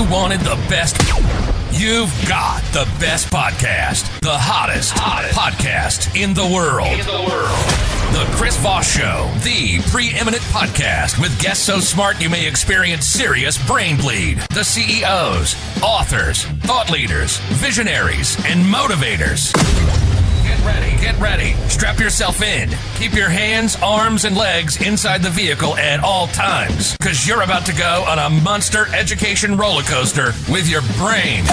you wanted the best, you've got the best podcast, the hottest podcast in the world. The Chris Voss Show, the preeminent podcast with guests so smart you may experience serious brain bleed. The CEOs, authors, thought leaders, visionaries, and motivators. Get ready. Strap yourself in. Keep your hands, arms, and legs inside the vehicle at all times, because you're about to go on a monster education roller coaster with your brain.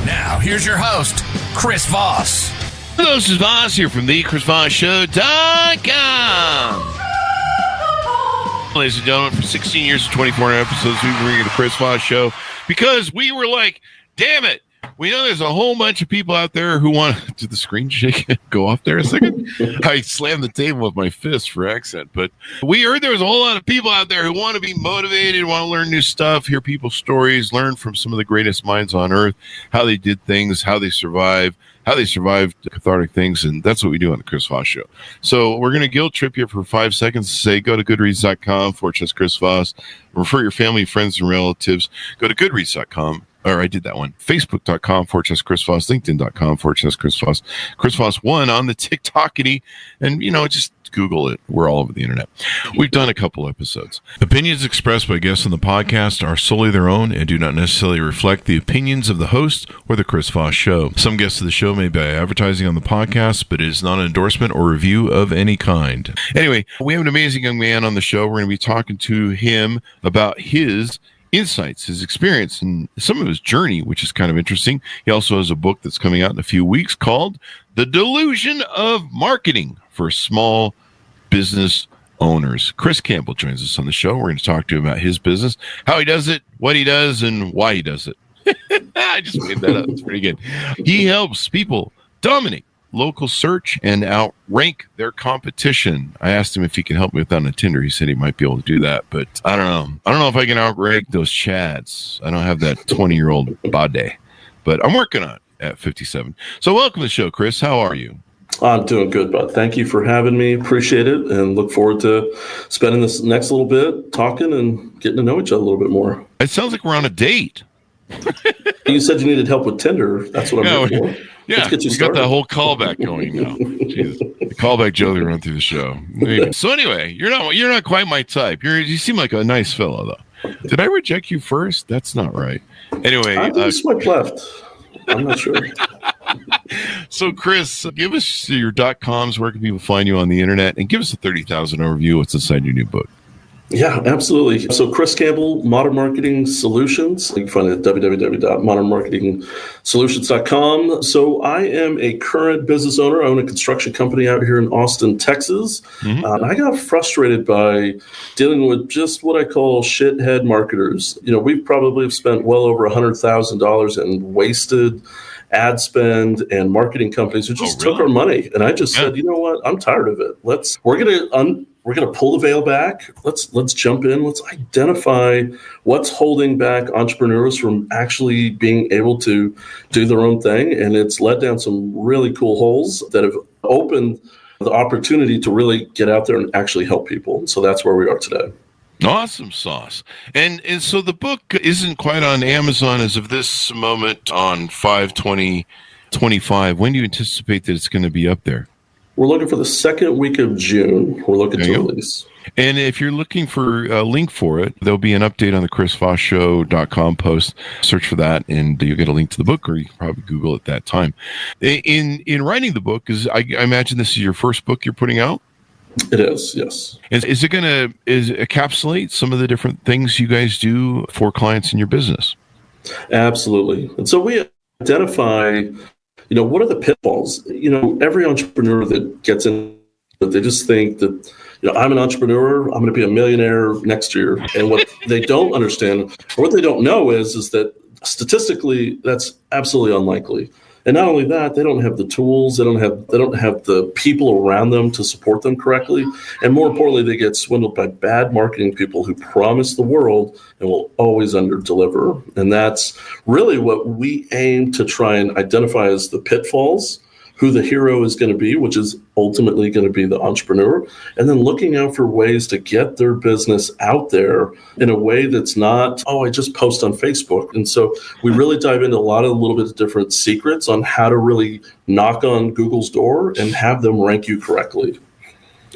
Now, here's your host, Chris Voss. Hello, this is Voss here from the ChrisVossShow.com. Ladies and gentlemen, for 16 years and 24 episodes, we've been bringing the Chris Voss Show because we were like, damn it, we know there's a whole bunch of people out there who want to... Did the screen shake go off there a second? I slammed the table with my fist for accent, but we heard there was a whole lot of people out there who want to be motivated, want to learn new stuff, hear people's stories, learn from some of the greatest minds on earth, how they did things, how they survived cathartic things, and that's what we do on the Chris Voss Show. So we're going to guilt trip you for 5 seconds to say, go to goodreads.com/Chris Voss, refer your family, friends, and relatives. Go to goodreads.com, or I did that one, facebook.com/Chris Voss, linkedin.com/Chris Voss, Chris Voss 1 on the TikTokity, and, just Google it. We're all over the internet. We've done a couple episodes. Opinions expressed by guests on the podcast are solely their own and do not necessarily reflect the opinions of the host or the Chris Voss Show. Some guests of the show may be advertising on the podcast, but it is not an endorsement or review of any kind. Anyway, we have an amazing young man on the show. We're going to be talking to him about his insights, his experience, and some of his journey, which is kind of interesting. He also has a book that's coming out in a few weeks called The Delusion of Marketing for Small Business Owners. Chris Campbell joins us on the show. We're going to talk to him about his business, how he does it, what he does, and why he does it. I just made that up. It's pretty good. He helps people dominate local search and outrank their competition. I asked him if he can help me with that on Tinder. He said he might be able to do that, but I don't know. I don't know if I can outrank those Chads. I don't have that 20-year-old body, but I'm working on it at 57. So welcome to the show, Chris. How are you? I'm doing good, bud. Thank you for having me. Appreciate it, and look forward to spending this next little bit talking and getting to know each other a little bit more. It sounds like we're on a date. You said you needed help with Tinder. That's what I'm here for. Yeah, Let's get you we started. got that whole callback going now. Jesus. The callback Joe that run through the show. So anyway, you're not quite my type. You seem like a nice fellow, though. Did I reject you first? That's not right. Anyway, I swipe left. I'm not sure. So, Chris, give us your .coms. Where can people find you on the internet? And give us a 30,000 overview. What's inside your new book? Yeah, absolutely. So Chris Campbell, Modern Marketing Solutions. You can find it at www.modernmarketingsolutions.com. So I am a current business owner. I own a construction company out here in Austin, Texas. Mm-hmm. I got frustrated by dealing with just what I call shithead marketers. We probably have spent well over $100,000 in wasted ad spend and marketing companies who just took our money. And I just said, you know what? I'm tired of it. We're going to pull the veil back. Let's jump in. Let's identify what's holding back entrepreneurs from actually being able to do their own thing. And it's led down some really cool holes that have opened the opportunity to really get out there and actually help people. So that's where we are today. Awesome sauce. And so the book isn't quite on Amazon as of this moment on 5/20/25. When do you anticipate that it's going to be up there? We're looking for the second week of June. We're looking to release. And if you're looking for a link for it, there'll be an update on the ChrisVossShow.com post. Search for that, and you'll get a link to the book, or you can probably Google it that time. In writing the book, I imagine this is your first book you're putting out? It is, yes. Is it going to encapsulate some of the different things you guys do for clients in your business? Absolutely. And so we identify, what are the pitfalls? Every entrepreneur that gets in, they just think that, I'm an entrepreneur, I'm going to be a millionaire next year. And what they don't understand, or what they don't know is that statistically, that's absolutely unlikely. And not only that, they don't have the tools, they don't have the people around them to support them correctly. And more importantly, they get swindled by bad marketing people who promise the world and will always under-deliver. And that's really what we aim to try and identify as the pitfalls who the hero is going to be, which is ultimately going to be the entrepreneur, and then looking out for ways to get their business out there in a way that's not, oh, I just post on Facebook. And so we really dive into a lot of a little bit of different secrets on how to really knock on Google's door and have them rank you correctly.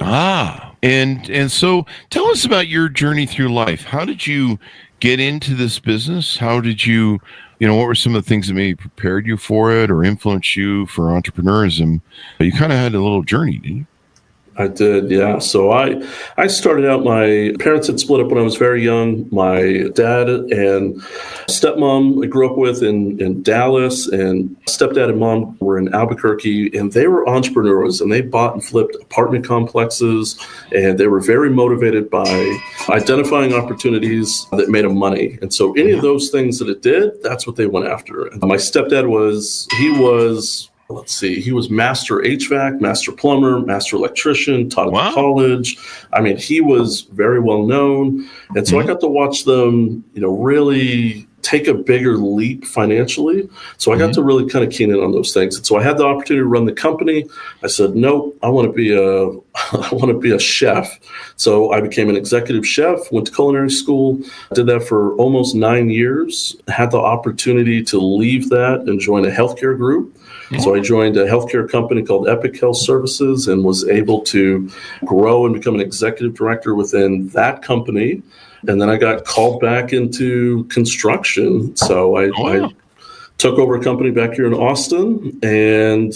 And so tell us about your journey through life. How did you get into this business? How did you, what were some of the things that maybe prepared you for it or influenced you for entrepreneurism? You kind of had a little journey, didn't you? I did, yeah. So I started out, my parents had split up when I was very young. My dad and stepmom I grew up with in Dallas, and stepdad and mom were in Albuquerque, and they were entrepreneurs, and they bought and flipped apartment complexes, and they were very motivated by identifying opportunities that made them money. And so any of those things that it did, that's what they went after. And my stepdad he was master HVAC, master plumber, master electrician, taught at college. I mean, he was very well known. And so I got to watch them, really take a bigger leap financially. So I got to really kind of keen in on those things. And so I had the opportunity to run the company. I said, nope, I want to be a chef. So I became an executive chef, went to culinary school, did that for almost 9 years, had the opportunity to leave that and join a healthcare group. So I joined a healthcare company called Epic Health Services and was able to grow and become an executive director within that company. And then I got called back into construction. So I took over a company back here in Austin, and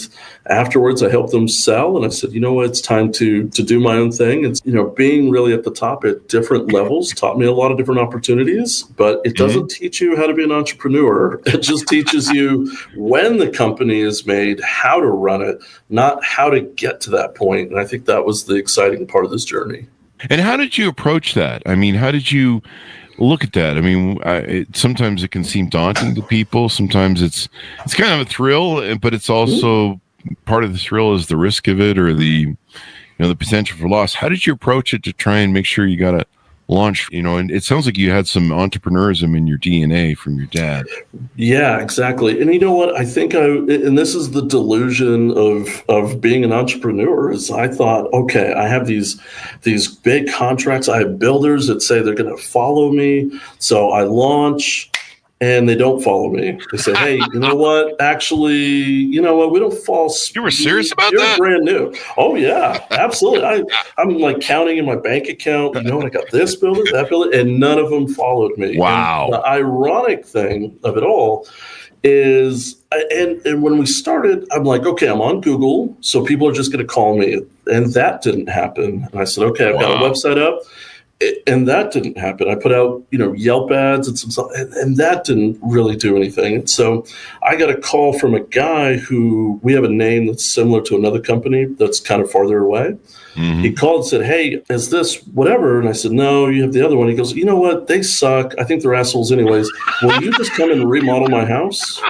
afterwards I helped them sell. And I said, it's time to do my own thing. It's, being really at the top at different levels taught me a lot of different opportunities, but it doesn't teach you how to be an entrepreneur. It just teaches you when the company is made, how to run it, not how to get to that point. And I think that was the exciting part of this journey. And how did you approach that? I mean, how did you look at that? I mean, sometimes it can seem daunting to people. Sometimes it's kind of a thrill, but it's also part of the thrill is the risk of it or the potential for loss. How did you approach it to try and make sure you got it launched? And it sounds like you had some entrepreneurism in your DNA from your dad. Yeah, exactly. And you know what? I think and this is the delusion of being an entrepreneur, is I thought, okay, I have these big contracts. I have builders that say they're going to follow me. So I launch and they don't follow me. They say, hey, you know what? Actually, we don't fall. You were serious about You're that? Brand new. Oh, yeah, absolutely. I'm like counting in my bank account. I got this builder, that builder, and none of them followed me. Wow. And the ironic thing of it all is, and when we started, I'm like, okay, I'm on Google, so people are just going to call me. And that didn't happen. And I said, okay, I've got a website up. And that didn't happen. I put out, Yelp ads and some stuff, and that didn't really do anything. And so I got a call from a guy who, we have a name that's similar to another company that's kind of farther away. Mm-hmm. He called and said, hey, is this whatever? And I said, no, you have the other one. He goes, you know what? They suck. I think they're assholes anyways. Will you just come and remodel my house?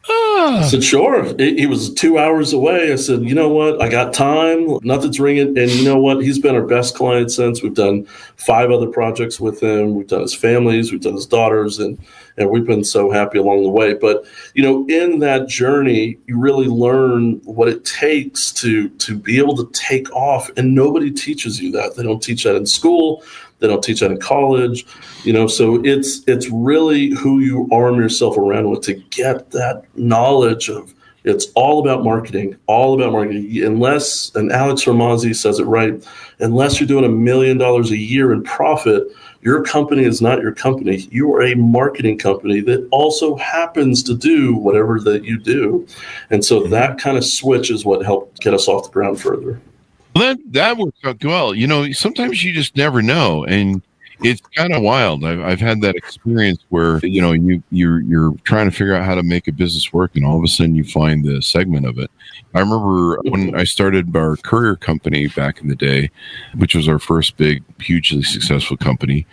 I said, sure. He was 2 hours away. I said, you know what? I got time. Nothing's ringing. And you know what? He's been our best client since. We've done 5 other projects with him. We've done his families. We've done his daughters. And we've been so happy along the way. But, in that journey, you really learn what it takes to be able to take off. And nobody teaches you that. They don't teach that in school. They don't teach that in college, so it's really who you arm yourself around with to get that knowledge of. It's all about marketing, unless, and Alex Hormozzi says it right, unless you're doing $1 million a year in profit, your company is not your company. You are a marketing company that also happens to do whatever that you do. And so that kind of switch is what helped get us off the ground further. Well, that works out well. Sometimes you just never know, and it's kind of wild. I've had that experience where you're trying to figure out how to make a business work, and all of a sudden you find the segment of it. I remember when I started our courier company back in the day, which was our first big, hugely successful company.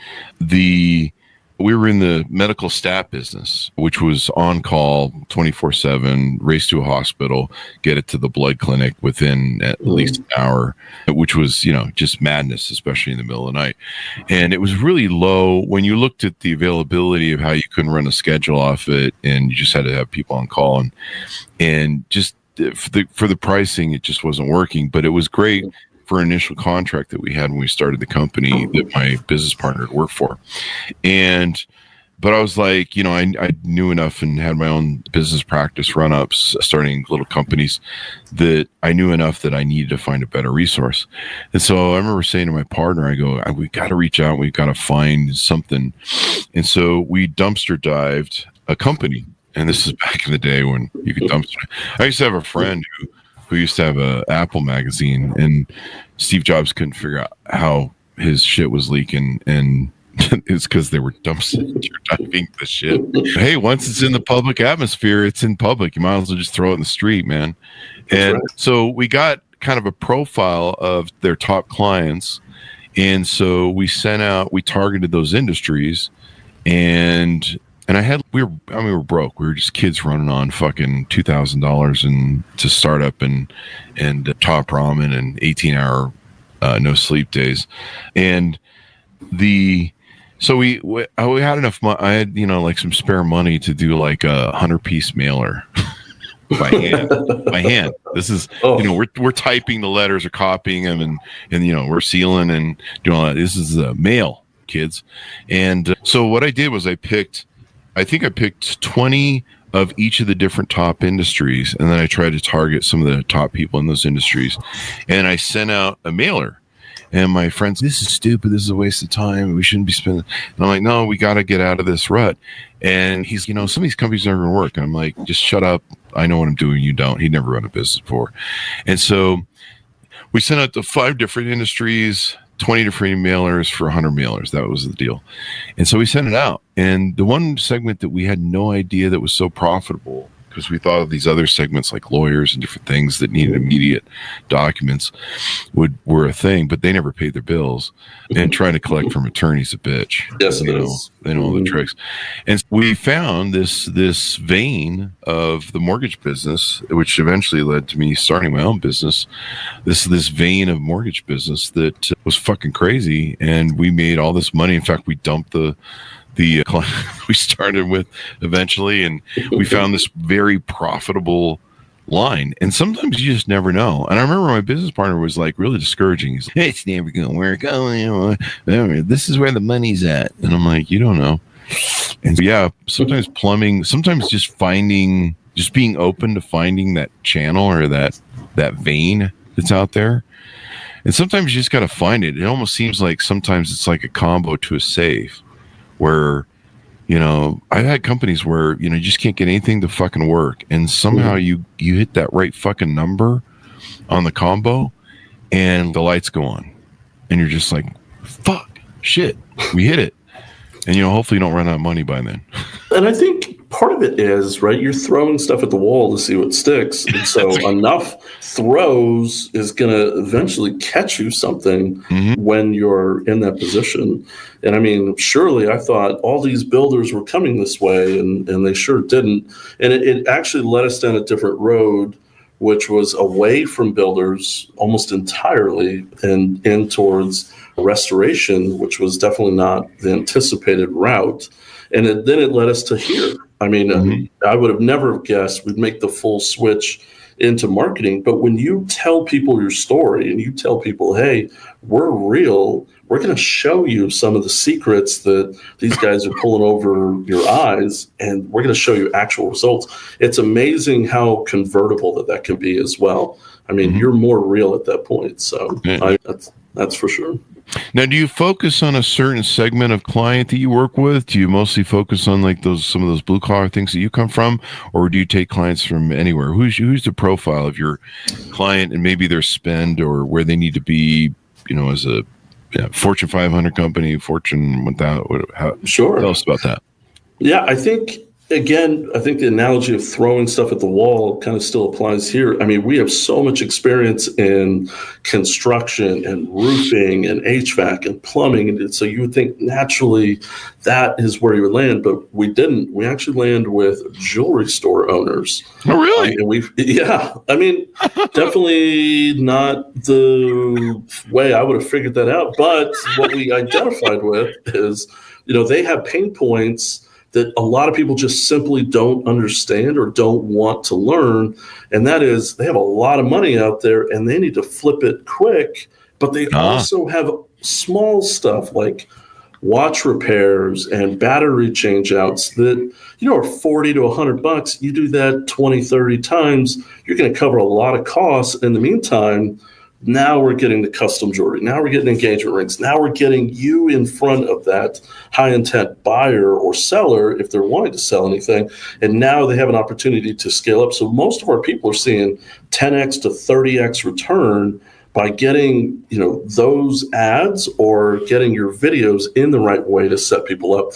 We were in the medical staff business, which was on call 24/7, race to a hospital, get it to the blood clinic within at least an hour, which was, just madness, especially in the middle of the night. And it was really low when you looked at the availability of how you couldn't run a schedule off it, and you just had to have people on call and just for the pricing, it just wasn't working. But it was great for an initial contract that we had when we started the company that my business partner had worked for. But I was like, I knew enough and had my own business practice run-ups, starting little companies, that I knew enough that I needed to find a better resource. And so I remember saying to my partner, I go, we got to reach out. We've got to find something. And so we dumpster dived a company. And this is back in the day when you could dumpster. I used to have a friend who used to have a Apple magazine, and Steve Jobs couldn't figure out how his shit was leaking, and it's because they were dumpster diving the shit. Hey, once it's in the public atmosphere, it's in public. You might as well just throw it in the street, man. And so we got kind of a profile of their top clients. And so we targeted those industries, and we were broke. We were just kids running on fucking $2,000 and to startup and top ramen and 18-hour no sleep days. And so we had enough money. I had, like some spare money to do like a 100-piece mailer by hand. This is, we're typing the letters or copying them and we're sealing and doing all that. This is a mail, kids. And so what I did was I picked 20 of each of the different top industries. And then I tried to target some of the top people in those industries. And I sent out a mailer. And my friends, this is stupid. This is a waste of time. We shouldn't be spending. And I'm like, no, we got to get out of this rut. And he's, some of these companies aren't going to work. And I'm like, just shut up. I know what I'm doing. You don't. He'd never run a business before. And so we sent out to 5 different industries, 20 different mailers for 100 mailers. That was the deal. And so we sent it out. And the one segment that we had no idea that was so profitable, because we thought of these other segments like lawyers and different things that needed immediate documents were a thing, but they never paid their bills. And trying to collect from attorneys a bitch. Yes, it is. They know all the tricks. And we found this vein of the mortgage business, which eventually led to me starting my own business. This vein of mortgage business that was fucking crazy. And we made all this money. In fact, we dumped the client we started with eventually, and we found this very profitable line. And sometimes you just never know. And I remember my business partner was like really discouraging. He's like, hey, it's never going to work. Oh, this is where the money's at. And I'm like, you don't know. And so, sometimes plumbing, sometimes just being open to finding that channel or that vein that's out there. And sometimes you just got to find it. It almost seems like sometimes it's like a combo to a safe, where, I've had companies where, you just can't get anything to fucking work. And somehow you hit that right fucking number on the combo and the lights go on. And you're just like, fuck, shit, we hit it. And, hopefully you don't run out of money by then. And I think part of it is, right, you're throwing stuff at the wall to see what sticks. And so enough throws is going to eventually catch you something when you're in that position. And I mean, surely I thought all these builders were coming this way, and they sure didn't. And it actually led us down a different road, which was away from builders almost entirely and in towards restoration, which was definitely not the anticipated route. And then it led us to here. I mean, I would have never guessed we'd make the full switch into marketing. But when you tell people your story and you tell people, hey, we're real, we're going to show you some of the secrets that these guys are pulling over your eyes, and we're going to show you actual results. It's amazing how convertible that can be as well. I mean, you're more real at that point. So that's for sure. Now, do you focus on a certain segment of client that you work with? Do you mostly focus on like some of those blue collar things that you come from, or do you take clients from anywhere? Who's the profile of your client and maybe their spend or where they need to be, as a Fortune 500 company, Fortune 1000? Sure. Tell us about that. Yeah, I think the analogy of throwing stuff at the wall kind of still applies here. I mean, we have so much experience in construction and roofing and HVAC and plumbing. And so you would think naturally that is where you would land, but we didn't. We actually land with jewelry store owners. Oh, really? Definitely not the way I would have figured that out. But what we identified with is, they have pain points that a lot of people just simply don't understand or don't want to learn. And that is, they have a lot of money out there and they need to flip it quick, but they also have small stuff like watch repairs and battery change outs that, are 40 to $100. You do that 20, 30 times, you're going to cover a lot of costs. In the meantime, now we're getting the custom jewelry. Now we're getting engagement rings. Now we're getting you in front of that high intent buyer or seller if they're wanting to sell anything. And now they have an opportunity to scale up. So most of our people are seeing 10x to 30x return by getting, those ads or getting your videos in the right way to set people up.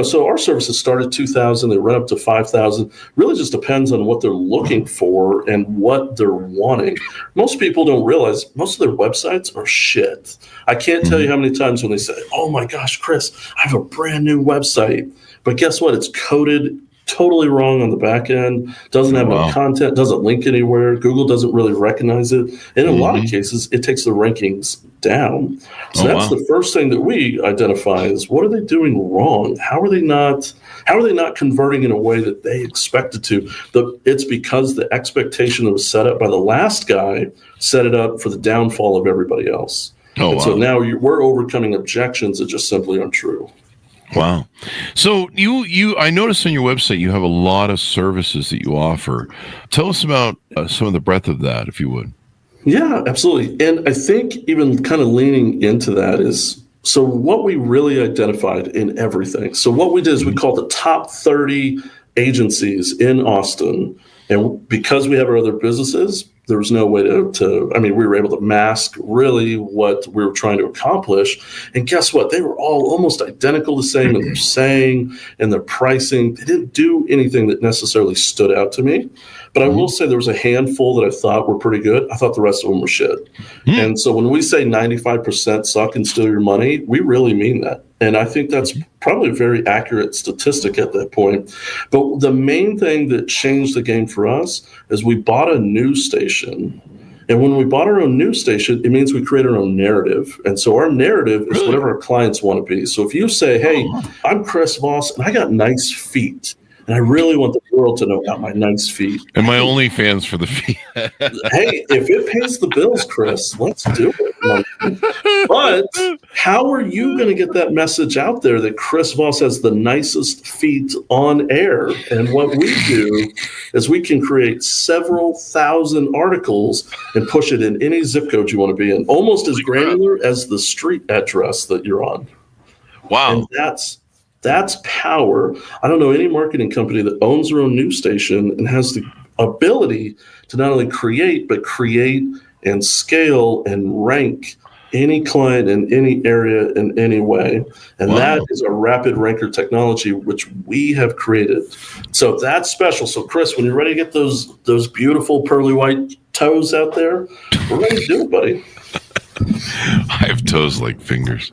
So our services start at $2,000, they run up to $5,000. Really just depends on what they're looking for and what they're wanting. Most people don't realize most of their websites are shit. I can't tell you how many times when they say, oh my gosh, Chris, I have a brand new website. But guess what? It's coded totally wrong on the back end, doesn't have enough content, doesn't link anywhere. Google doesn't really recognize it. And in a lot of cases, it takes the rankings down. So that's the first thing that we identify is what are they doing wrong? How are they not converting in a way that they expected to? It's because the expectation that was set up by the last guy set it up for the downfall of everybody else. So now we're overcoming objections that just simply aren't true. Wow. So I noticed on your website you have a lot of services that you offer. Tell us about some of the breadth of that, if you would. Yeah, absolutely. And I think even kind of leaning into that is, so what we really identified in everything. So what we did is we called the top 30 agencies in Austin. And because we have our other businesses, there was no way we were able to mask really what we were trying to accomplish. And guess what? They were all almost identical the same in their saying and their pricing. They didn't do anything that necessarily stood out to me. But I will say there was a handful that I thought were pretty good. I thought the rest of them were shit. And so when we say 95% suck and steal your money, we really mean that. And I think that's probably a very accurate statistic at that point. But the main thing that changed the game for us is we bought a news station. And when we bought our own news station, it means we create our own narrative. And so our narrative is whatever our clients want to be. So if you say, hey, I'm Chris Voss and I got nice feet, and I really want the world to know about my nice feet. And my OnlyFans for the feet. Hey, if it pays the bills, Chris, let's do it. But how are you going to get that message out there that Chris Voss has the nicest feet on air? And what we do is we can create several thousand articles and push it in any zip code you want to be in, almost as granular as the street address that you're on. Wow. And that's power. I don't know any marketing company that owns their own news station and has the ability to not only create, but create and scale and rank any client in any area in any way. And that is a rapid ranker technology, which we have created. So that's special. So Chris, when you're ready to get those beautiful pearly white toes out there, we're ready to do it, buddy. I have toes like fingers.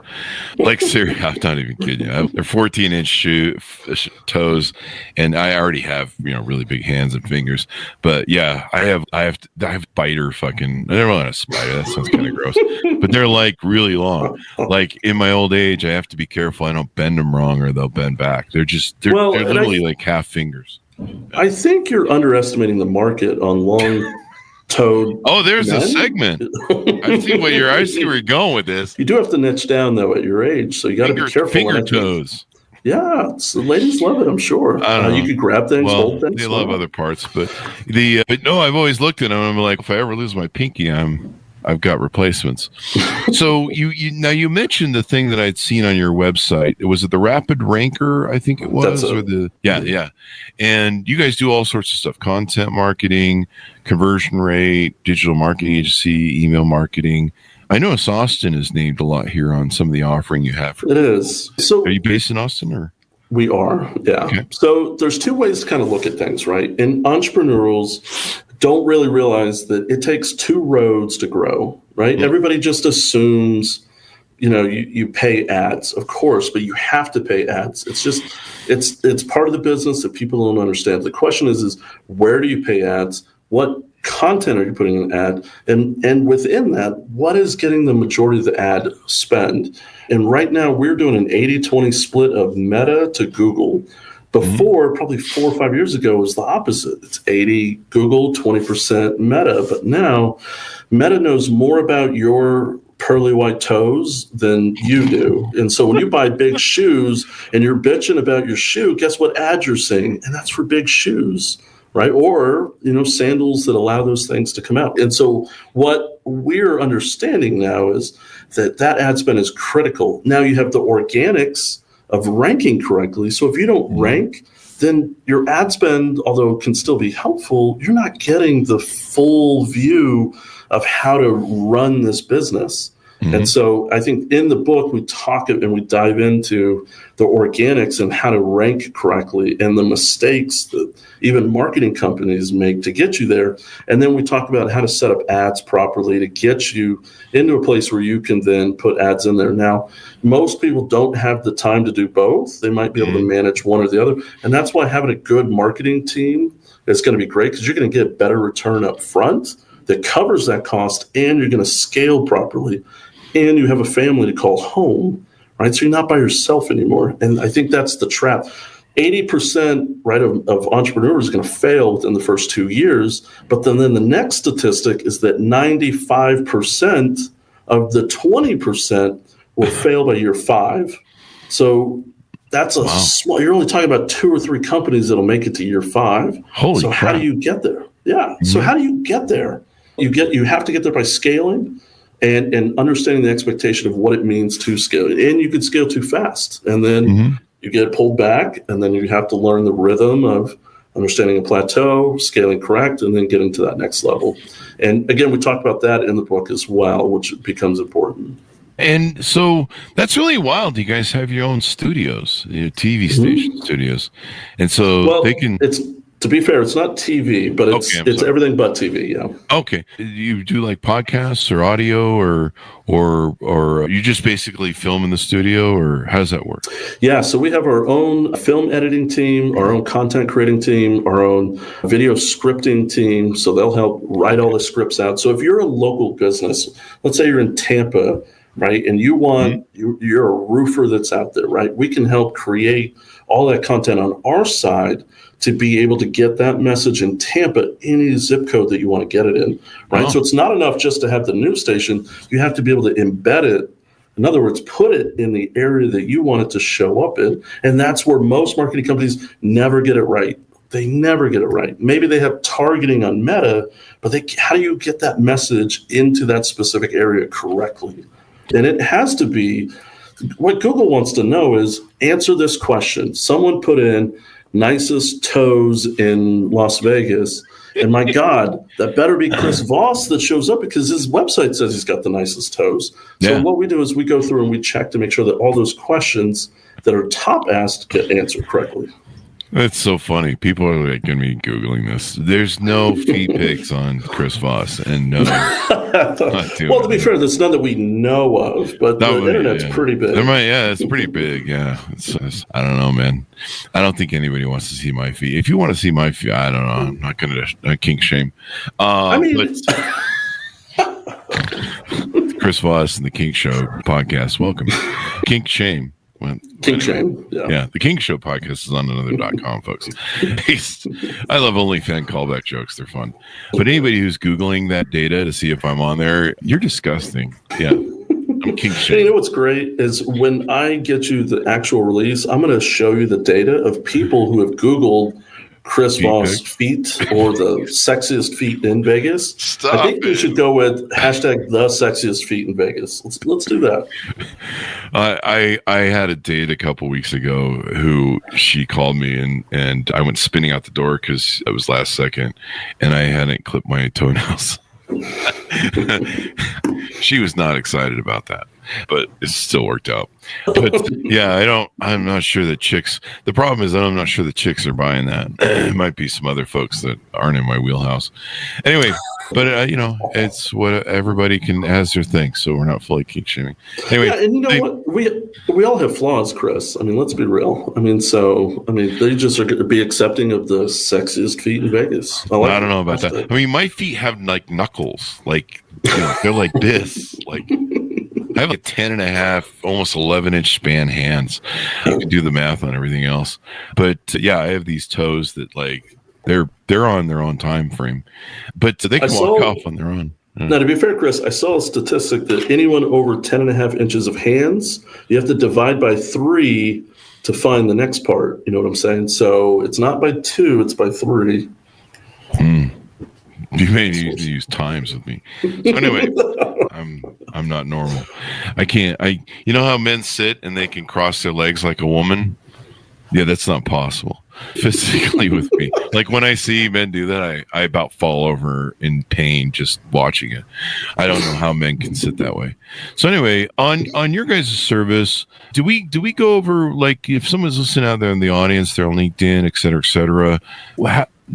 Like seriously, I'm not even kidding you. They're 14-inch toes, and I already have really big hands and fingers. But yeah, I have spider fucking. I never want a spider. That sounds kind of gross. But they're like really long. Like in my old age, I have to be careful I don't bend them wrong or they'll bend back. They're literally like half fingers. I think you're underestimating the market on long. Toad. Oh, there's a segment. I see where you're going with this. You do have to niche down though at your age, so you got to be careful. Finger toes. Yeah, the ladies love it. I'm sure. You could grab things, hold things. They love other parts, but no, I've always looked at them. And I'm like, if I ever lose my pinky, I've got replacements. So you mentioned the thing that I'd seen on your website. Was it the Rapid Ranker? I think it was, yeah. And you guys do all sorts of stuff: content marketing, conversion rate, digital marketing agency, email marketing. I notice Austin is named a lot here on some of the offering you have. It is. So, are you based in Austin or? We are, yeah. Okay. So there's two ways to kind of look at things, right? And entrepreneurs don't really realize that it takes two roads to grow, right? Mm-hmm. Everybody just assumes, you pay ads, of course, but you have to pay ads. It's just, it's part of the business that people don't understand. The question is where do you pay ads? What content are you putting in an ad? And within that, what is getting the majority of the ad spend? And right now we're doing an 80-20 split of Meta to Google. Before, probably 4 or 5 years ago, it was the opposite. It's 80 Google, 20% Meta. But now Meta knows more about your pearly white toes than you do. And so when you buy big shoes and you're bitching about your shoe, guess what ad you're seeing? And that's for big shoes, right? Or, sandals that allow those things to come out. And so what we're understanding now is that ad spend is critical. Now you have the organics of ranking correctly. So if you don't rank, then your ad spend, although it can still be helpful, you're not getting the full view of how to run this business. And so I think in the book, we talk and we dive into the organics and how to rank correctly and the mistakes that even marketing companies make to get you there. And then we talk about how to set up ads properly to get you into a place where you can then put ads in there. Now, most people don't have the time to do both. They might be able to manage one or the other. And that's why having a good marketing team is going to be great, because you're going to get better return up front that covers that cost, and you're going to scale properly. And you have a family to call home, right? So you're not by yourself anymore. And I think that's the trap. 80%, right, of entrepreneurs are going to fail within the first 2 years. But then the next statistic is that 95% of the 20% will fail by year 5. So that's a small, you're only talking about 2 or 3 companies that'll make it to year 5. Holy so crap. How do you get there? Yeah. So how do you get there? You have to get there by scaling. And understanding the expectation of what it means to scale. And you could scale too fast. And then you get pulled back. And then you have to learn the rhythm of understanding a plateau, scaling correct, and then getting to that next level. And again, we talk about that in the book as well, which becomes important. And so that's really wild. You guys have your own studios, your TV station studios. And so they can... To be fair, it's not TV, but it's everything but TV. Yeah. Okay. You do like podcasts or audio, or you just basically film in the studio, or how does that work? Yeah. So we have our own film editing team, our own content creating team, our own video scripting team. So they'll help write all the scripts out. So if you're a local business, let's say you're in Tampa, right, and you want you're a roofer that's out there, right? We can help create all that content on our side to be able to get that message in Tampa, any zip code that you want to get it in, right? So it's not enough just to have the news station. You have to be able to embed it. In other words, put it in the area that you want it to show up in. And that's where most marketing companies never get it right. They never get it right. Maybe they have targeting on Meta, but how do you get that message into that specific area correctly? And it has to be, what Google wants to know is, answer this question. Someone put in nicest toes in Las Vegas. And my God, that better be Chris Voss that shows up, because his website says he's got the nicest toes. So what we do is we go through and we check to make sure that all those questions that are top asked get answered correctly. That's so funny. People are like going to be Googling this. There's no feet pics on Chris Voss, and no. Well, to be fair, there's none that we know of, but the internet's pretty big. It's pretty big. Yeah. I don't know, man. I don't think anybody wants to see my feet. If you want to see my feet, I don't know. I'm not going to kink shame. Chris Voss and the Kink Show podcast. Welcome. Kink shame. Kink shame. Yeah. The Kink Show podcast is on another.com, folks. I love OnlyFans callback jokes. They're fun. But anybody who's Googling that data to see if I'm on there, you're disgusting. Yeah. I'm kink shame. You know what's great is when I get you the actual release, I'm going to show you the data of people who have Googled Chris Voss feet or the sexiest feet in Vegas. I think we should go with hashtag the sexiest feet in Vegas. Let's do that. I had a date a couple weeks ago who she called me and I went spinning out the door because it was last second and I hadn't clipped my toenails. She was not excited about that, but it still worked out. But yeah, I'm not sure that chicks, the problem is I'm not sure the chicks are buying that. It might be some other folks that aren't in my wheelhouse. Anyway, but it's what everybody has their thing. So we're not fully kink shaming. Anyway. Yeah, and you know what? We all have flaws, Chris. I mean, let's be real. They just are going to be accepting of the sexiest feet in Vegas. I don't know about that. I mean, my feet have like knuckles, like, they're like this, like, I have like 10 and a half, almost 11-inch span hands. You can do the math on everything else. But yeah, I have these toes that like they're on their own time frame, but they can walk off on their own. Now, to be fair, Chris, I saw a statistic that anyone over 10 and a half inches of hands, you have to divide by 3 to find the next part. You know what I'm saying? So it's not by 2, it's by 3. You may need to use times with me. So anyway, I'm not normal. I can't. You know how men sit and they can cross their legs like a woman? Yeah, that's not possible physically with me. Like when I see men do that, I about fall over in pain just watching it. I don't know how men can sit that way. So anyway, on your guys' service, do we go over, like, if someone's listening out there in the audience, they're on LinkedIn, et cetera,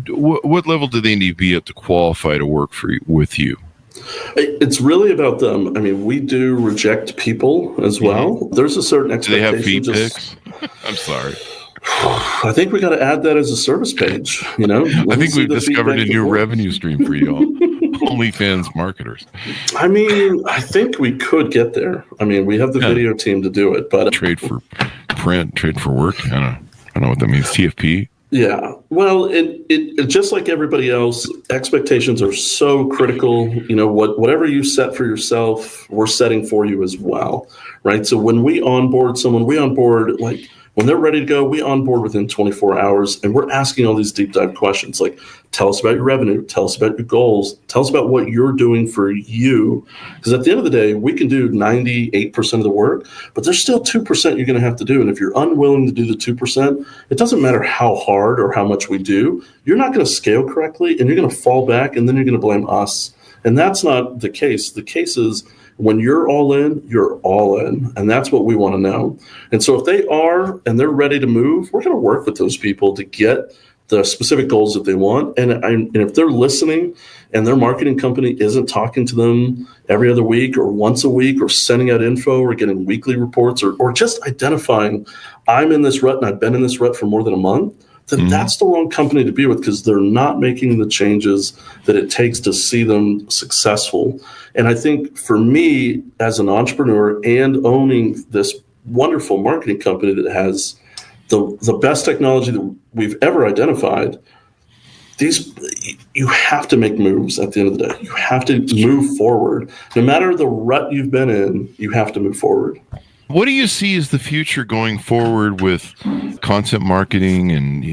what level do they need to be at to qualify to work with you? It's really about them. I mean, we do reject people as well. Mm-hmm. There's a certain expectation. Do they have feed pics? I'm sorry. I think we got to add that as a service page. You know, I think we've discovered a new revenue stream for y'all, OnlyFans marketers. I mean, I think we could get there. I mean, we have the video team to do it, but trade for print, trade for work. I don't know what that means. TFP. Yeah. Well, it just like everybody else, expectations are so critical. You know, whatever you set for yourself, we're setting for you as well, right? So when we onboard someone, like when they're ready to go, we onboard within 24 hours, and we're asking all these deep dive questions like, tell us about your revenue, tell us about your goals, tell us about what you're doing for you. Because at the end of the day, we can do 98% of the work, but there's still 2% you're going to have to do. And if you're unwilling to do the 2%, it doesn't matter how hard or how much we do, you're not going to scale correctly, and you're going to fall back, and then you're going to blame us. And that's not the case. The case is, when you're all in, you're all in. And that's what we want to know. And so if they are and they're ready to move, we're going to work with those people to get the specific goals that they want. And if they're listening and their marketing company isn't talking to them every other week or once a week or sending out info or getting weekly reports or just identifying, I'm in this rut and I've been in this rut for more than a month, then that's the wrong company to be with, because they're not making the changes that it takes to see them successful. And I think for me, as an entrepreneur and owning this wonderful marketing company that has the best technology that we've ever identified, you have to make moves at the end of the day. You have to move forward. No matter the rut you've been in, you have to move forward. What do you see as the future going forward with content marketing and,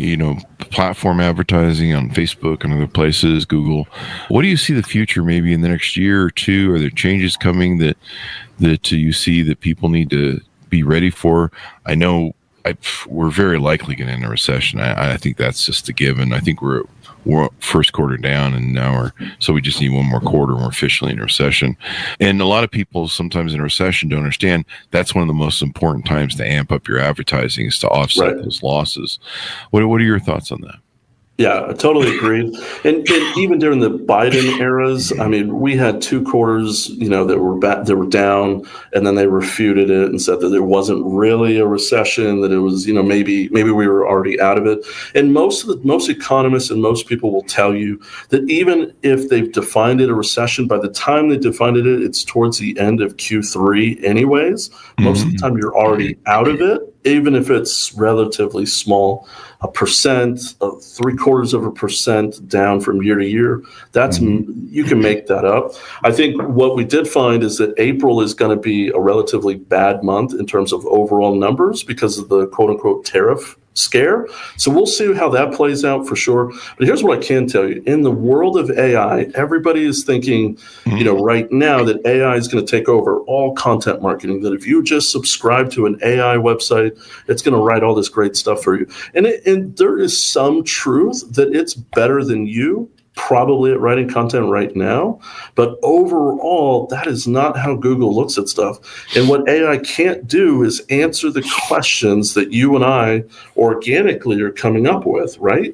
platform advertising on Facebook and other places, Google? What do you see the future maybe in the next year or two? Are there changes coming that you see that people need to be ready for? I know we're very likely going to enter a recession. I think that's just a given. I think we're first quarter down, and so we just need one more quarter and we're officially in a recession. And a lot of people sometimes in a recession don't understand that's one of the most important times to amp up your advertising, is to offset those losses. What are your thoughts on that? Yeah, I totally agree. And even during the Biden eras, I mean, we had 2 quarters, that were down, and then they refuted it and said that there wasn't really a recession, that it was, maybe we were already out of it. And most economists and most people will tell you that even if they've defined it a recession, by the time they defined it, it's towards the end of Q3 anyways. Most of the time you're already out of it, even if it's relatively small. 1%, 0.75% down from year to year. That's you can make that up. I think what we did find is that April is going to be a relatively bad month in terms of overall numbers because of the quote unquote tariff scare. So we'll see how that plays out for sure. But here's what I can tell you. In the world of AI, everybody is thinking, right now that AI is going to take over all content marketing, that if you just subscribe to an AI website, it's going to write all this great stuff for you. And there is some truth that it's better than you probably at writing content right now. But overall, that is not how Google looks at stuff. And what AI can't do is answer the questions that you and I organically are coming up with, right?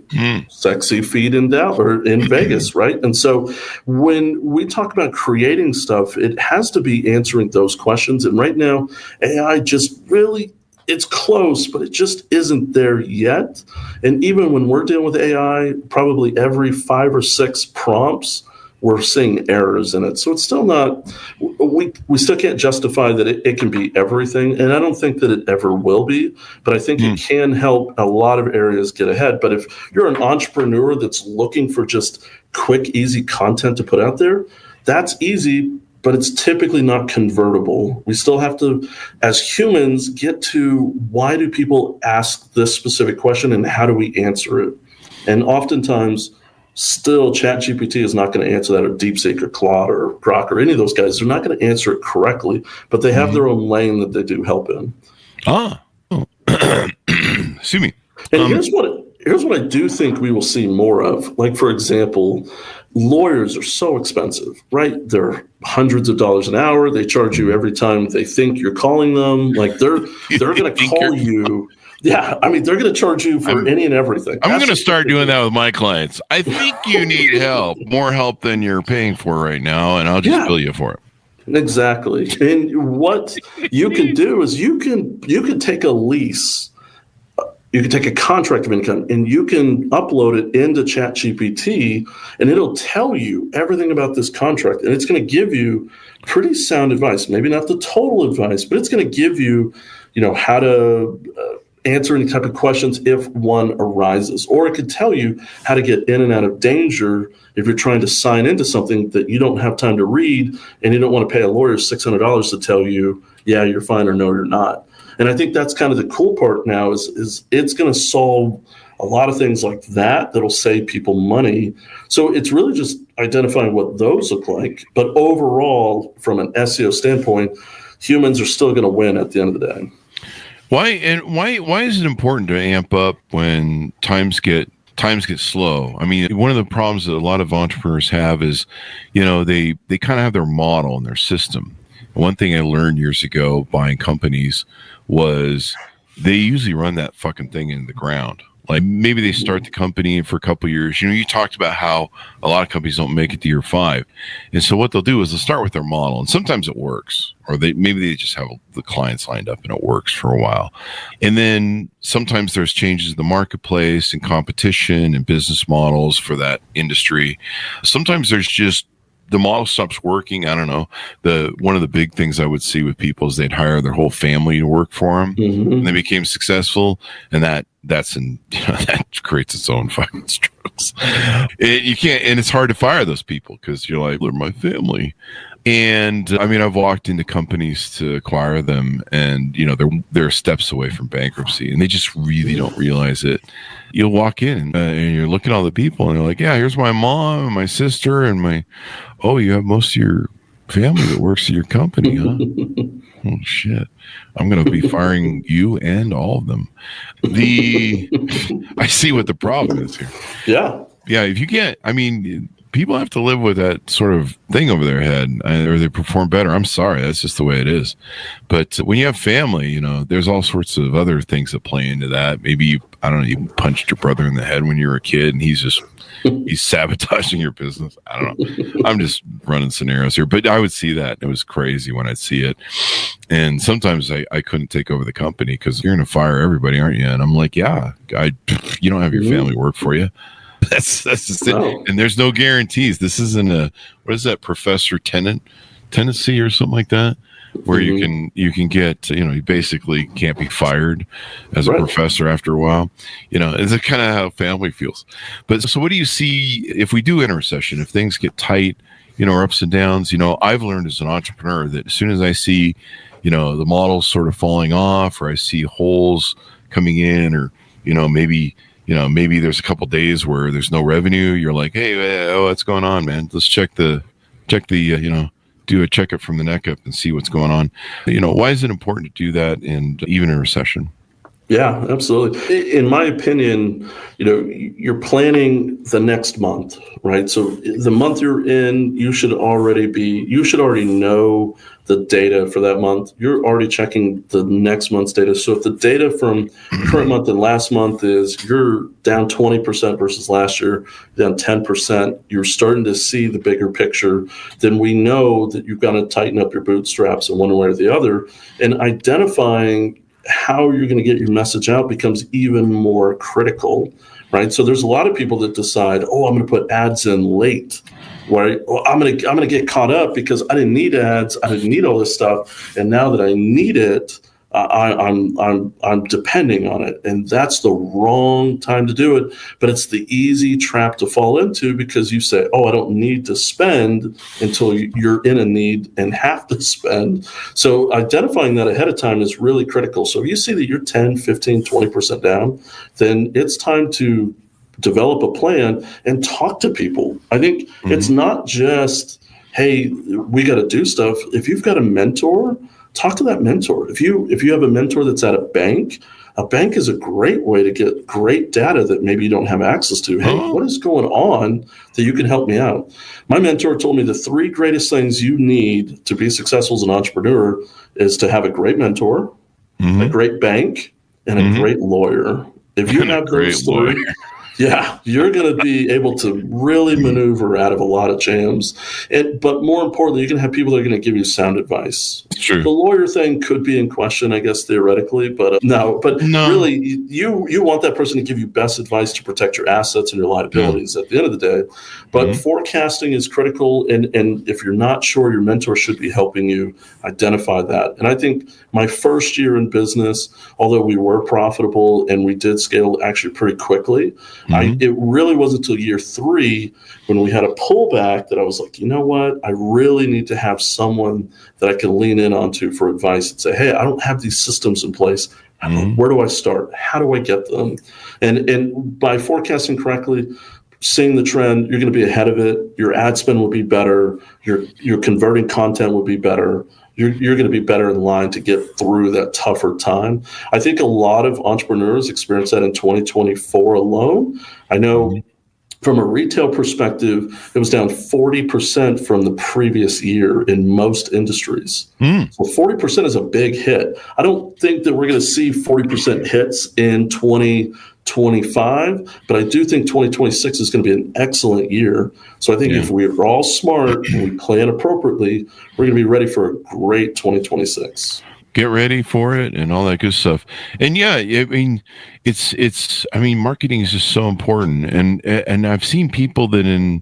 Sexy feed in Dallas or in Vegas, right? And so when we talk about creating stuff, it has to be answering those questions. And right now, AI just really, it's close, but it just isn't there yet. And even when we're dealing with AI, probably every 5 or 6 prompts, we're seeing errors in it. So it's still not, we still can't justify that it can be everything. And I don't think that it ever will be, but I think it can help a lot of areas get ahead. But if you're an entrepreneur that's looking for just quick, easy content to put out there, that's easy, but it's typically not convertible. We still have to, as humans, get to why do people ask this specific question and how do we answer it? And oftentimes, still, ChatGPT is not going to answer that, or DeepSeek or Claude or Grok or any of those guys. They're not going to answer it correctly, but they have their own lane that they do help in. Excuse me. And here's what I do think we will see more of. Like, for example, lawyers are so expensive, right? They're hundreds of dollars an hour. They charge you every time they think you're calling them. Like, they're going to call you. Yeah, I mean, they're going to charge you for any and everything. I'm going to start doing that with my clients. I think you need help, more help than you're paying for right now, and I'll just bill you for it. Exactly. And what you can do is you can take a lease. You can take a contract of income and you can upload it into ChatGPT, and it'll tell you everything about this contract. And it's going to give you pretty sound advice, maybe not the total advice, but it's going to give you, how to answer any type of questions if one arises. Or it could tell you how to get in and out of danger if you're trying to sign into something that you don't have time to read and you don't want to pay a lawyer $600 to tell you, yeah, you're fine, or no, you're not. And I think that's kind of the cool part now is it's going to solve a lot of things like that'll save people money. So it's really just identifying what those look like. But overall, from an SEO standpoint, humans are still going to win at the end of the day. Why is it important to amp up when times get slow? I mean, one of the problems that a lot of entrepreneurs have is, they kind of have their model and their system. One thing I learned years ago buying companies was they usually run that fucking thing in the ground. Like, maybe they start the company for a couple of years. You talked about how a lot of companies don't make it to year 5. And so what they'll do is they'll start with their model, and sometimes it works, or maybe they just have the clients lined up and it works for a while. And then sometimes there's changes in the marketplace and competition and business models for that industry. Sometimes there's just the model stops working. I don't know. One of the big things I would see with people is they'd hire their whole family to work for them, and they became successful, and that creates its own fucking struggles. You can't, and it's hard to fire those people because you're like, they're my family. And I mean, I've walked into companies to acquire them, and they're steps away from bankruptcy, and they just really don't realize it. You'll walk in and you're looking at all the people, and they're like, yeah, here's my mom and my sister and you have most of your family that works at your company, huh? Oh shit, I'm going to be firing you and all of them. I see what the problem is here. Yeah. If you can't, I mean, people have to live with that sort of thing over their head, or they perform better. I'm sorry, that's just the way it is. But when you have family, there's all sorts of other things that play into that. Maybe you punched your brother in the head when you were a kid, and he's sabotaging your business. I don't know. I'm just running scenarios here, but I would see that. It was crazy when I'd see it. And sometimes I couldn't take over the company because you're going to fire everybody, aren't you? And I'm like, yeah, you don't have your family work for you. That's just it. No. And there's no guarantees. This isn't what is that, professor tenancy or something like that, where you can get, you basically can't be fired as a professor after a while. It's kind of how family feels. But so what do you see if we do enter a recession, if things get tight, or ups and downs? I've learned as an entrepreneur that as soon as I see, the models sort of falling off, or I see holes coming in, or, maybe there's a couple days where there's no revenue. You're like, hey, what's going on, man? Let's check the do a checkup from the neck up and see what's going on. Why is it important to do that, and even in a recession? Yeah, absolutely. In my opinion, you're planning the next month, right? So the month you're in, you should already know the data for that month. You're already checking the next month's data. So if the data from current month and last month is you're down 20% versus last year, down 10%, you're starting to see the bigger picture, then we know that you've got to tighten up your bootstraps in one way or the other. And identifying how you're going to get your message out becomes even more critical, right? So there's a lot of people that decide, oh, I'm going to put ads in late. Right? Well, I'm gonna get caught up because I didn't need ads, I didn't need all this stuff, and now that I need it, I'm depending on it, and that's the wrong time to do it. But it's the easy trap to fall into because you say, "Oh, I don't need to spend," until you're in a need and have to spend. So identifying that ahead of time is really critical. So if you see that you're 10, 15, 20% down, then it's time to develop a plan and talk to people. I think it's not just, hey, we got to do stuff. If you've got a mentor, talk to that mentor. If you have a mentor that's at a bank is a great way to get great data that maybe you don't have access to. Hey, what is going on that you can help me out? My mentor told me the 3 greatest things you need to be successful as an entrepreneur is to have a great mentor, a great bank, and a great lawyer. If you have those 3, yeah, you're going to be able to really maneuver out of a lot of jams. But more importantly, you're going to have people that are going to give you sound advice. True. The lawyer thing could be in question, I guess, theoretically, but no. Really, you want that person to give you best advice to protect your assets and your liabilities at the end of the day. But forecasting is critical, and if you're not sure, your mentor should be helping you identify that. And I think my first year in business, although we were profitable and we did scale actually pretty quickly, it really wasn't until year 3 when we had a pullback that I was like, you know what? I really need to have someone that I can lean in onto for advice and say, hey, I don't have these systems in place. Where do I start? How do I get them? And by forecasting correctly, seeing the trend, you're going to be ahead of it. Your ad spend will be better. Your converting content will be better. You're going to be better in line to get through that tougher time. I think a lot of entrepreneurs experience that in 2024 alone. I know from a retail perspective, it was down 40% from the previous year in most industries. So 40% is a big hit. I don't think that we're going to see 40% hits in 2025, but I do think 2026 is going to be an excellent year. So I think if we're all smart and we plan appropriately, we're going to be ready for a great 2026. Get ready for it and all that good stuff. And yeah, I mean, marketing is just so important. And I've seen people that in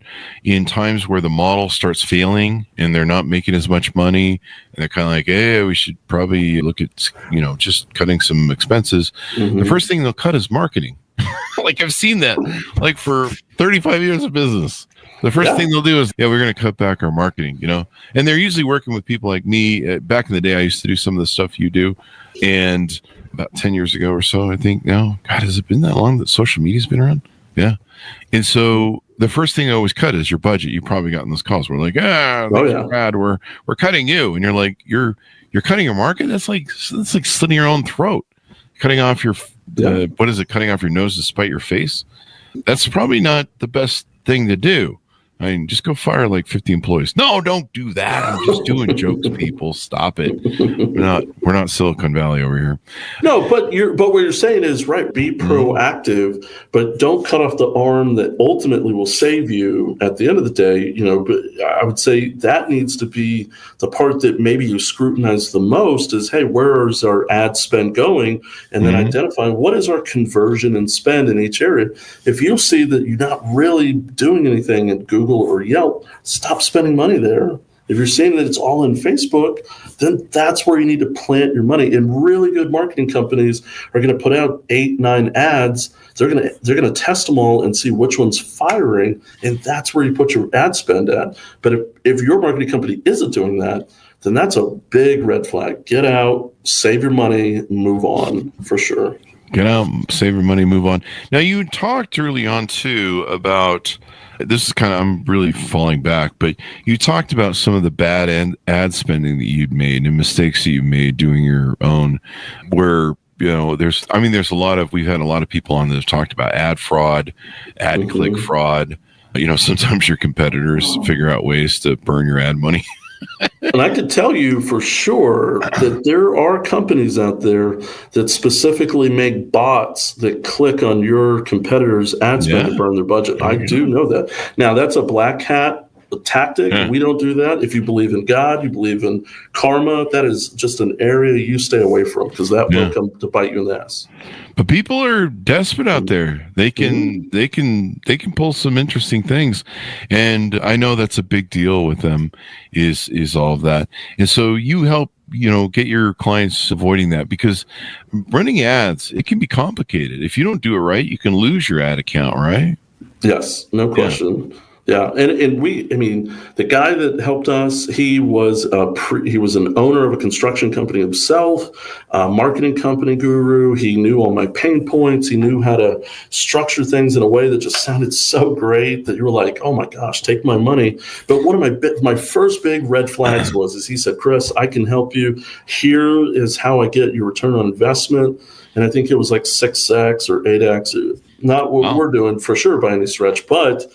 times where the model starts failing and they're not making as much money, and they're kind of like, hey, we should probably look at, just cutting some expenses. The first thing they'll cut is marketing. Like I've seen that like for 35 years of business. The first thing they'll do is, we're going to cut back our marketing, and they're usually working with people like me. Back in the day, I used to do some of the stuff you do. And about 10 years ago or so, I think now, God, has it been that long that social media's been around? Yeah. And so the first thing I always cut is your budget. You've probably gotten those calls. We're like, Brad, we're cutting you. And you're like, you're cutting your market? That's like slitting your own throat. Cutting off your, what is it? Cutting off your nose to spite your face? That's probably not the best thing to do. I mean, just go fire like 50 employees. No, don't do that. I'm just doing jokes, people. Stop it. We're not Silicon Valley over here. No, but what you're saying is right. Be proactive, but don't cut off the arm that ultimately will save you at the end of the day. But I would say that needs to be the part that maybe you scrutinize the most is, hey, where is our ad spend going? And then identify what is our conversion and spend in each area. If you see that you're not really doing anything in Google or Yelp, stop spending money there. If you're seeing that it's all in Facebook, then that's where you need to plant your money. And really good marketing companies are going to put out 8-9 ads. They're going to test them all and see which one's firing, and that's where you put your ad spend at. But if your marketing company isn't doing that, then that's a big red flag. Get out, save your money, move on for sure. Get out, save your money, move on. Now, you talked early on too about, this is kind of, I'm really falling back, but you talked about some of the bad ad spending that you'd made and mistakes that you made doing your own, where, there's a lot of, we've had a lot of people on that have talked about ad fraud, ad click fraud. Sometimes your competitors figure out ways to burn your ad money. And I could tell you for sure that there are companies out there that specifically make bots that click on your competitors' ad spend to burn their budget. I do know that. Now, that's a black hat tactic. We don't do that. If you believe in God, you believe in karma, that is just an area you stay away from, because that will come to bite you in the ass. But people are desperate out there. They can pull some interesting things, and I know that's a big deal with them. Is all of that, and so you help get your clients avoiding that, because running ads, it can be complicated. If you don't do it right, you can lose your ad account, right? Yes, no question. Yeah, and the guy that helped us, he was an owner of a construction company himself, a marketing company guru. He knew all my pain points. He knew how to structure things in a way that just sounded so great that you were like, oh my gosh, take my money. But one of my first big red flags is he said, Chris, I can help you. Here is how I get your return on investment. And I think it was like 6x or 8x. Not what we're doing for sure by any stretch, but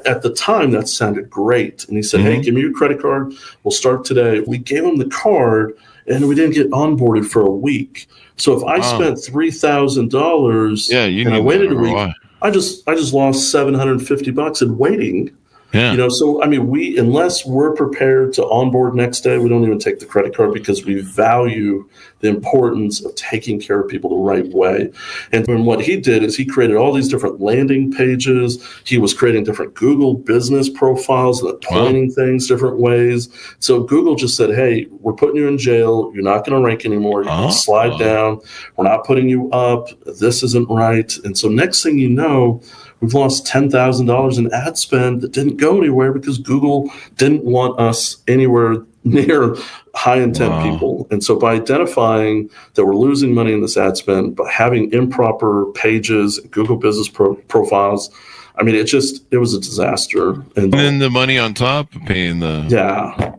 at the time, that sounded great. And he said, hey, give me your credit card. We'll start today. We gave him the card, and we didn't get onboarded for a week. So if I spent $3,000 and I waited a week, I just lost $750 in waiting. Yeah. So unless we're prepared to onboard next day, we don't even take the credit card, because we value the importance of taking care of people the right way. And what he did is he created all these different landing pages. He was creating different Google business profiles and pointing things different ways. So Google just said, hey, we're putting you in jail. You're not going to rank anymore. You can slide down. We're not putting you up. This isn't right. And so next thing you know, we've lost $10,000 in ad spend that didn't go anywhere because Google didn't want us anywhere near high intent people. And so by identifying that we're losing money in this ad spend, by having improper pages, Google business profiles, it was a disaster. And then the money on top of paying the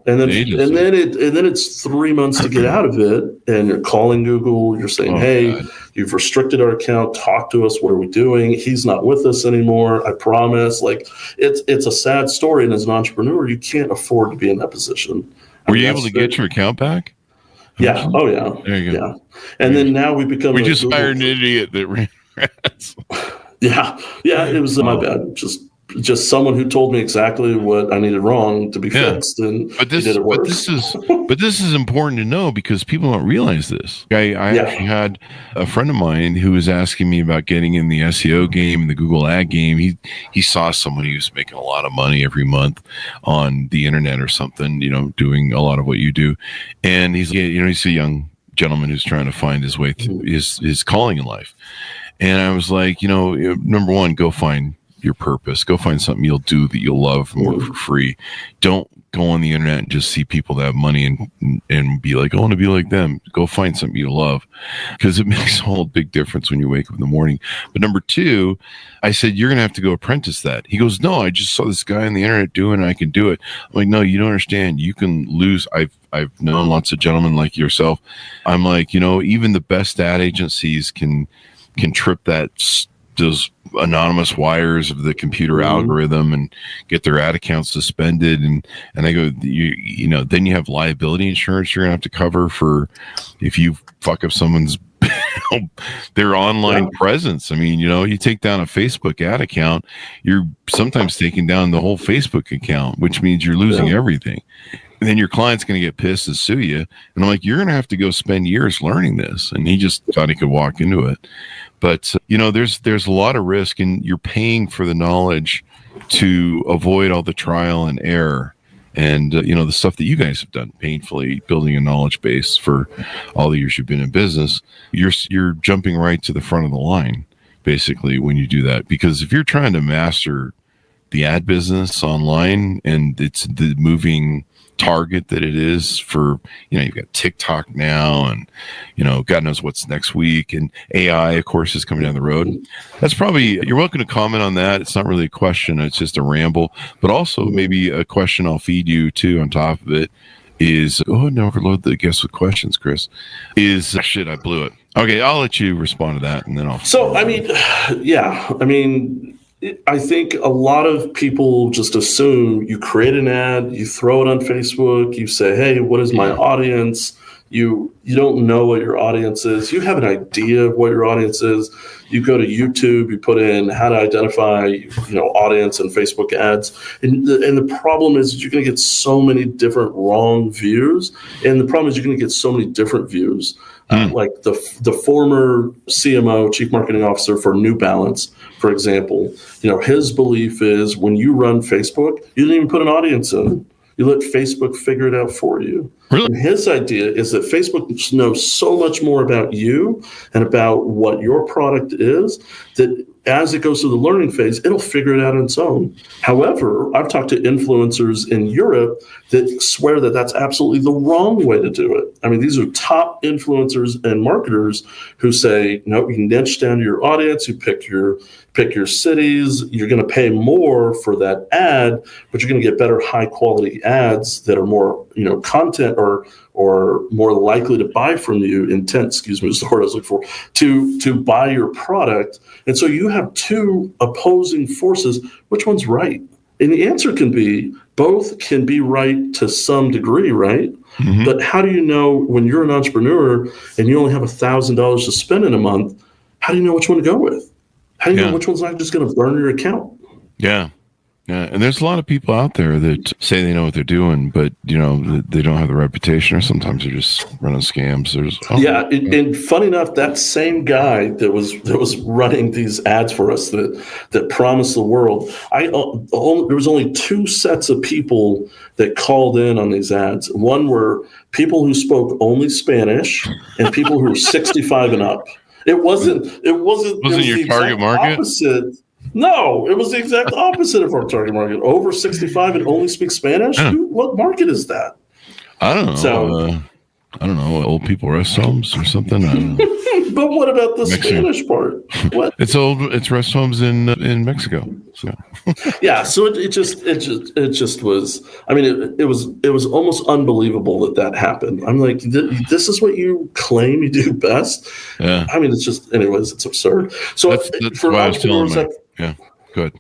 and then it's 3 months to get out of it, and you're calling Google, you're saying, hey, you've restricted our account, talk to us, what are we doing? He's not with us anymore, I promise. Like, it's a sad story, and as an entrepreneur, you can't afford to be in that position. Were you able to get your account back? Yeah. Oh yeah. There you go. Yeah. And then now we become. We just hired an idiot that ran ads. Yeah. It was my bad. Just someone who told me exactly what I needed wrong to be fixed, and did it worse. But this is important to know, because people don't realize this. I actually had a friend of mine who was asking me about getting in the SEO game, the Google ad game. He saw someone who was making a lot of money every month on the internet or something, doing a lot of what you do, and he's a young gentleman who's trying to find his way through his calling in life. And I was like, number one, go find your purpose. Go find something you'll do that you'll love and work for free. Don't go on the internet and just see people that have money and be like, I want to be like them. Go find something you love, because it makes a whole big difference when you wake up in the morning. But number two, I said, you're going to have to go apprentice that. He goes, no, I just saw this guy on the internet doing it. I can do it. I'm like, no, you don't understand. You can lose. I've known lots of gentlemen like yourself. I'm like, even the best ad agencies can trip those anonymous wires of the computer algorithm and get their ad accounts suspended. And I go, then you have liability insurance you're gonna have to cover for if you fuck up someone's their online presence. You take down a Facebook ad account, you're sometimes taking down the whole Facebook account, which means you're losing everything. And then your client's going to get pissed and sue you. And I'm like, you're going to have to go spend years learning this. And he just thought he could walk into it. But, there's a lot of risk, and you're paying for the knowledge to avoid all the trial and error. And, the stuff that you guys have done painfully, building a knowledge base for all the years you've been in business, you're jumping right to the front of the line, basically, when you do that. Because if you're trying to master the ad business online, and it's the moving target that it is for, you've got TikTok now, and, God knows what's next week. And AI, of course, is coming down the road. That's probably, you're welcome to comment on that. It's not really a question. It's just a ramble, but also maybe a question I'll feed you too on top of it is, and overload the guests with questions, Chris, shit, I blew it. Okay. I'll let you respond to that, and then I'll. So, I think a lot of people just assume you create an ad, you throw it on Facebook, you say, hey, what is my audience? You don't know what your audience is. You have an idea of what your audience is. you go to YouTube, you put in how to identify, audience and Facebook ads. And the problem is you're going to get so many different wrong views. And the problem is you're going to get so many different views. Like the former CMO, Chief Marketing Officer for New Balance, for example, his belief is when you run Facebook, you didn't even put an audience in. You let Facebook figure it out for you. Really? And his idea is that Facebook knows so much more about you and about what your product is that as it goes through the learning phase, it'll figure it out on its own. However, I've talked to influencers in Europe that swear that that's absolutely the wrong way to do it. I mean, these are top influencers and marketers who say, no, you niche down to your audience, you pick your cities, you're going to pay more for that ad, but you're going to get better high quality ads that are more, content or more likely to buy from you, intent, is the word I was looking for, to buy your product. And so you have two opposing forces. Which one's right? And the answer can be both can be right to some degree, right? Mm-hmm. But how do you know when you're an entrepreneur and you only have $1,000 to spend in a month, how do you know which one to go with? How do you know which one's not just going to burn your account? Yeah. Yeah. And there's a lot of people out there that say they know what they're doing, but, they don't have the reputation, or sometimes they're just running scams. And funny enough, that same guy that was running these ads for us that promised the world, there was only two sets of people that called in on these ads. One were people who spoke only Spanish and people who were 65 and up. It wasn't your target market? Opposite. No, it was the exact opposite of our target market. Over 65 and only speak Spanish? What market is that? I don't know. I don't know. Old people rest homes or something. I don't know. But what about the Spanish part? What? It's rest homes in Mexico. So. Yeah. So it just was. I mean, it was almost unbelievable that happened. I'm like, this is what you claim you do best. Yeah. I mean, it's just, anyways, it's absurd. So that's for why I was telling me. Yeah. Good.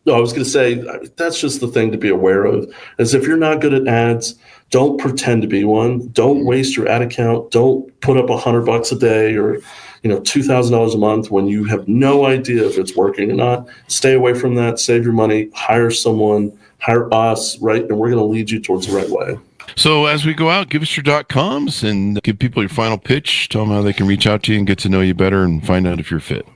No, I was going to say that's just the thing to be aware of. Is if you're not good at ads, don't pretend to be one. Don't waste your ad account. Don't put up $100 a day or $2,000 a month when you have no idea if it's working or not. Stay away from that. Save your money. Hire someone. Hire us, right? And we're going to lead you towards the right way. So as we go out, give us your .coms and give people your final pitch. Tell them how they can reach out to you and get to know you better and find out if you're fit.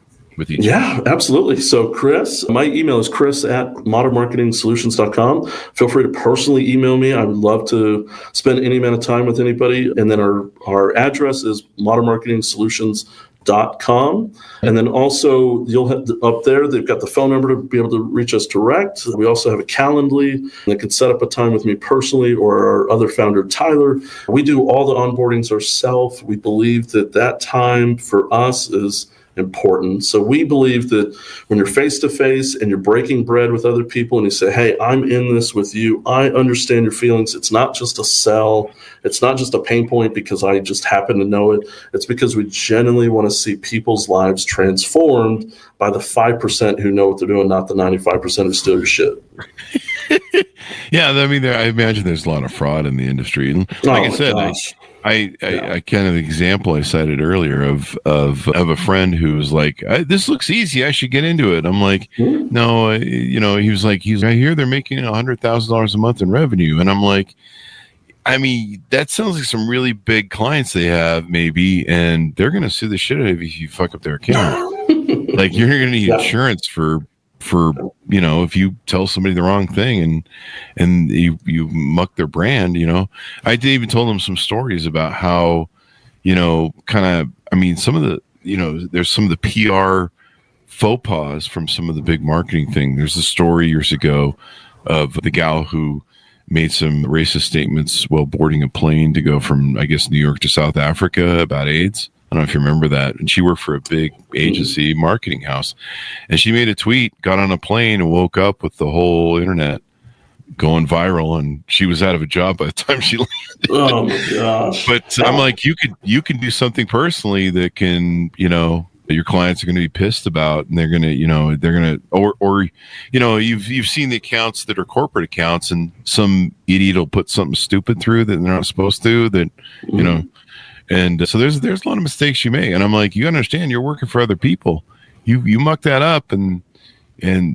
Yeah, absolutely. So Chris, my email is chris@modernmarketingsolutions.com. Feel free to personally email me. I would love to spend any amount of time with anybody. And then our address is modernmarketingsolutions.com. And then also you'll have up there, they've got the phone number to be able to reach us direct. We also have a Calendly that can set up a time with me personally or our other founder, Tyler. We do all the onboardings ourselves. We believe that time for us is important. So we believe that when you're face-to-face and you're breaking bread with other people and you say, hey, I'm in this with you. I understand your feelings. It's not just a sell. It's not just a pain point because I just happen to know it. It's because we genuinely want to see people's lives transformed by the 5% who know what they're doing, not the 95% who steal your shit. Yeah, I mean, I imagine there's a lot of fraud in the industry. Like I said, I kind of the example I cited earlier of a friend who was like, this looks easy, I should get into it. I'm like, no, he was like, I hear they're making $100,000 a month in revenue. And I'm like, I mean, that sounds like some really big clients they have maybe, and they're going to sue the shit out of you if you fuck up their account. Like you're going to need insurance for if you tell somebody the wrong thing and you muck their brand. I even told them some stories about how some of the there's some of the PR faux pas from some of the big marketing thing. There's a story years ago of the gal who made some racist statements while boarding a plane to go from, I guess, New York to South Africa about AIDS. I don't know if you remember that. And she worked for a big agency marketing house. And she made a tweet, got on a plane, and woke up with the whole internet going viral. And she was out of a job by the time she landed. Oh, my gosh. But I'm like, you can do something personally that can, your clients are going to be pissed about, and they're going to, you've seen the accounts that are corporate accounts, and some idiot will put something stupid through that they're not supposed to, and so there's a lot of mistakes you make. And I'm like, you understand you're working for other people. you muck that up, and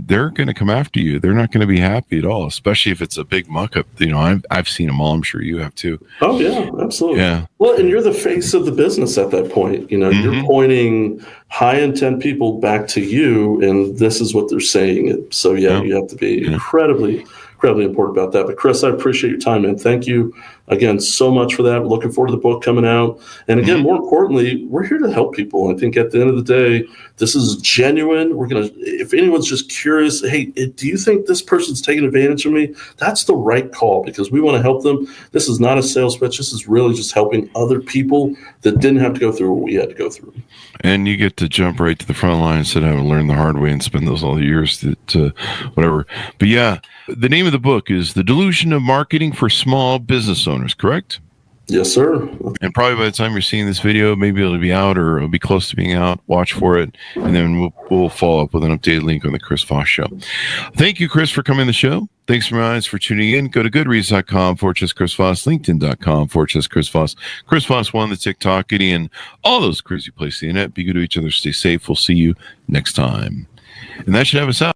they're going to come after you. They're not going to be happy at all, especially if it's a big muck up. I've seen them all. I'm sure you have too. Oh yeah, absolutely. Yeah. Well, and you're the face of the business at that point. You're pointing high intent people back to you, and this is what they're saying. And so you have to be incredibly important about that. But Chris, I appreciate your time, man. Thank you again so much for that. Looking forward to the book coming out. And again, more importantly, we're here to help people. I think at the end of the day, this is genuine. If anyone's just curious, hey, do you think this person's taking advantage of me? That's the right call, because we want to help them. This is not a sales pitch. This is really just helping other people that didn't have to go through what we had to go through. And you get to jump right to the front line instead of having to learn the hard way and spend those all the years to whatever. But yeah, the name of the book is The Delusion of Marketing for Small Business Owners, correct? Yes, sir. And probably by the time you're seeing this video, maybe it'll be out or it'll be close to being out. Watch for it. And then we'll follow up with an updated link on the Chris Voss Show. Thank you, Chris, for coming on the show. Thanks for tuning in. Go to goodreads.com/Chris Voss, LinkedIn.com/Chris Voss, Chris Voss 1, the TikTok, and all those crazy places on the internet. Be good to each other. Stay safe. We'll see you next time. And that should have us out.